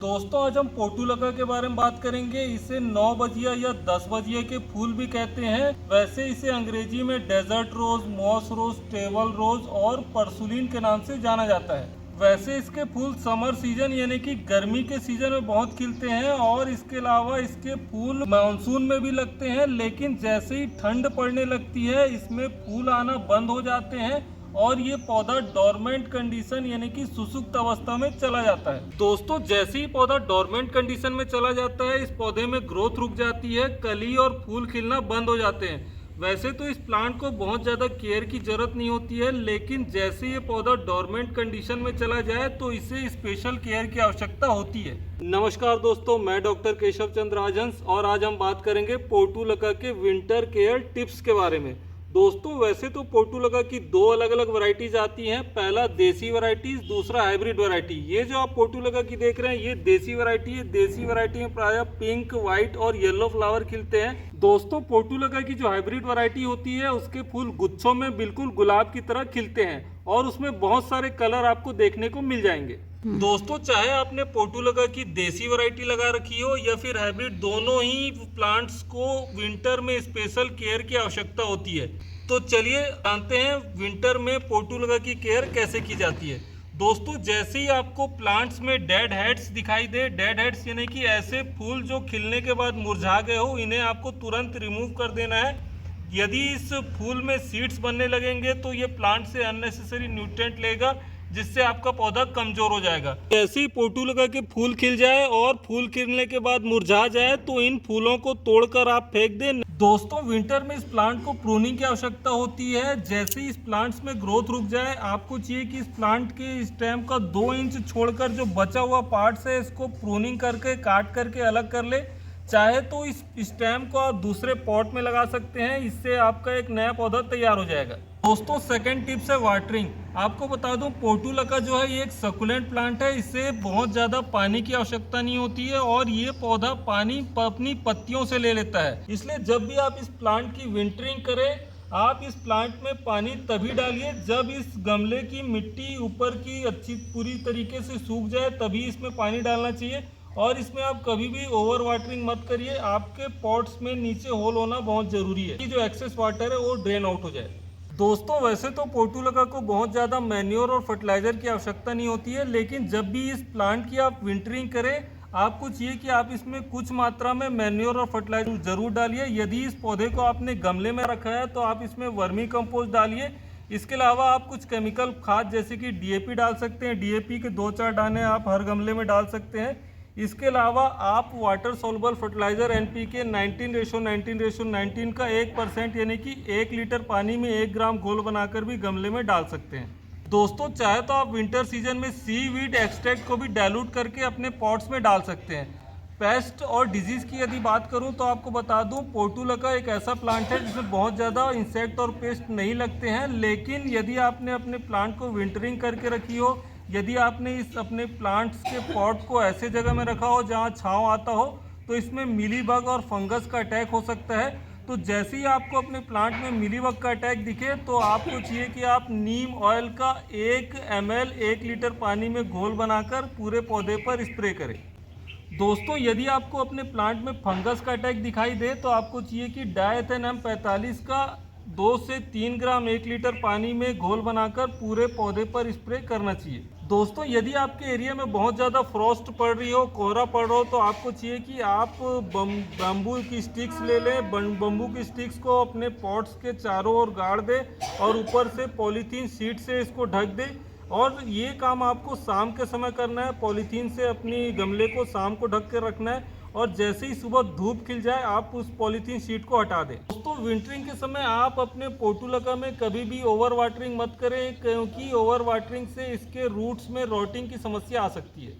दोस्तों आज हम पोर्टुलका के बारे में बात करेंगे। इसे 9 बजिया या 10 बजिया के फूल भी कहते हैं। वैसे इसे अंग्रेजी में डेजर्ट रोज, मॉस रोज, टेबल रोज और परसुलिन के नाम से जाना जाता है। वैसे इसके फूल समर सीजन यानी कि गर्मी के सीजन में बहुत खिलते हैं और इसके अलावा इसके फूल मानसून में भी लगते हैं, लेकिन जैसे ही ठंड पड़ने लगती है इसमें फूल आना बंद हो जाते हैं और ये पौधा डोरमेंट कंडीशन यानी कि सुसुप्त अवस्था में चला जाता है। दोस्तों जैसे ही पौधा डोरमेंट कंडीशन में चला जाता है इस पौधे में ग्रोथ रुक जाती है, कली और फूल खिलना बंद हो जाते हैं। वैसे तो इस प्लांट को बहुत ज़्यादा केयर की जरूरत नहीं होती है, लेकिन जैसे ये पौधा डोरमेंट कंडीशन में चला जाए तो इसे स्पेशल केयर की आवश्यकता होती है। नमस्कार दोस्तों, मैं डॉक्टर केशव चंद्र राजहंस और आज हम बात करेंगे पोर्टुलका के विंटर केयर टिप्स के बारे में। दोस्तों वैसे तो पोर्टुलका की दो अलग अलग वैरायटीज आती हैं, पहला देसी वैरायटीज, दूसरा हाइब्रिड वैरायटी। ये जो आप पोर्टुलका की देख रहे हैं ये देसी वैरायटी है। देसी वैरायटी में प्रायः पिंक, व्हाइट और येलो फ्लावर खिलते हैं। दोस्तों पोर्टुलका की जो हाइब्रिड वैरायटी होती है उसके फूल गुच्छों में बिल्कुल गुलाब की तरह खिलते हैं और उसमें बहुत सारे कलर आपको देखने को मिल जाएंगे। दोस्तों चाहे आपने पोर्टुलका की देसी वैरायटी लगा रखी हो या फिर हाइब्रिड, दोनों ही प्लांट्स को विंटर में स्पेशल केयर की आवश्यकता होती है। तो चलिए जानते हैं विंटर में पोर्टुलका की केयर कैसे की जाती है। दोस्तों जैसे ही आपको प्लांट्स में डेड हेड्स दिखाई दे, डेड हेड्स यानी कि ऐसे फूल जो खिलने के बाद मुरझा गए हो, इन्हें आपको तुरंत रिमूव कर देना है। यदि इस फूल में सीड्स बनने लगेंगे तो ये प्लांट से अननेसेसरी न्यूट्रिएंट लेगा जिससे आपका पौधा कमजोर हो जाएगा। जैसे ही पोर्टुलका के फूल खिल जाए और फूल खिलने के बाद मुरझा जाए तो इन फूलों को तोड़कर आप फेंक दें। दोस्तों विंटर में इस प्लांट को प्रूनिंग की आवश्यकता होती है। जैसे ही इस प्लांट्स में ग्रोथ रुक जाए आपको चाहिए कि इस प्लांट के स्टेम का 2 इंच छोड़कर जो बचा हुआ पार्ट्स है इसको प्रूनिंग करके काट करके अलग कर ले। चाहे तो इस स्टेम को आप दूसरे पॉट में लगा सकते हैं, इससे आपका एक नया पौधा तैयार हो जाएगा। दोस्तों सेकंड टिप्स है वाटरिंग। आपको बता दूं पोर्टुलका जो है ये एक सकुलेंट प्लांट है, इसे बहुत ज़्यादा पानी की आवश्यकता नहीं होती है और ये पौधा पानी अपनी पत्तियों से ले लेता है। इसलिए जब भी आप इस प्लांट की विंटरिंग करें आप इस प्लांट में पानी तभी डालिए जब इस गमले की मिट्टी ऊपर की अच्छी पूरी तरीके से सूख जाए, तभी इसमें पानी डालना चाहिए। और इसमें आप कभी भी ओवर वाटरिंग मत करिए, आपके पॉट्स में नीचे होल होना बहुत ज़रूरी है कि जो एक्सेस वाटर है वो ड्रेन आउट हो जाए। दोस्तों वैसे तो पोर्टुलका को बहुत ज़्यादा मैन्योर और फर्टिलाइज़र की आवश्यकता नहीं होती है, लेकिन जब भी इस प्लांट की आप विंटरिंग करें आपको चाहिए कि आप इसमें कुछ मात्रा में मैन्योर और फर्टिलाइजर ज़रूर डालिए। यदि इस पौधे को आपने गमले में रखा है तो आप इसमें वर्मी कंपोस्ट डालिए। इसके अलावा आप कुछ केमिकल खाद जैसे कि डीएपी डाल सकते हैं। डीएपी के 2-4 दाने आप हर गमले में डाल सकते हैं। इसके अलावा आप वाटर सोल्युबल फर्टिलाइजर एनपीके 19:19:19 का 1% यानी कि 1 लीटर पानी में 1 ग्राम घोल बनाकर भी गमले में डाल सकते हैं। दोस्तों चाहे तो आप विंटर सीजन में सीवीड एक्सट्रैक्ट को भी डाइल्यूट करके अपने पॉट्स में डाल सकते हैं। पेस्ट और डिजीज़ की यदि बात करूं तो आपको बता दूं पोर्टुलका एक ऐसा प्लांट है जिसमें बहुत ज़्यादा इंसेक्ट और पेस्ट नहीं लगते हैं, लेकिन यदि आपने अपने प्लांट को विंटरिंग करके रखी हो, यदि आपने इस अपने प्लांट्स के पॉट को ऐसे जगह में रखा हो जहां छांव आता हो तो इसमें मिलीबग और फंगस का अटैक हो सकता है। तो जैसे ही आपको अपने प्लांट में मिलीबग का अटैक दिखे तो आपको चाहिए कि आप नीम ऑयल का 1 ml 1 लीटर पानी में घोल बनाकर पूरे पौधे पर स्प्रे करें। दोस्तों यदि आपको अपने प्लांट में फंगस का अटैक दिखाई दे तो आपको चाहिए कि डायथेनम 45 का 2 से 3 ग्राम 1 लीटर पानी में घोल बनाकर पूरे पौधे पर स्प्रे करना चाहिए। दोस्तों यदि आपके एरिया में बहुत ज़्यादा फ्रॉस्ट पड़ रही हो, कोहरा पड़ रहा हो, तो आपको चाहिए कि आप बम्बू की स्टिक्स ले लें। बम्बू की स्टिक्स को अपने पॉट्स के चारों ओर गाड़ दें और ऊपर से पॉलीथीन शीट से इसको ढक दें। और ये काम आपको शाम के समय करना है। पॉलीथीन से अपनी गमले को शाम को ढक के रखना है और जैसे ही सुबह धूप खिल जाए आप उस पॉलीथीन शीट को हटा दें। दोस्तों विंटरिंग के समय आप अपने पोर्टुलका में कभी भी ओवर वाटरिंग मत करें, क्योंकि ओवर वाटरिंग से इसके रूट्स में रॉटिंग की समस्या आ सकती है।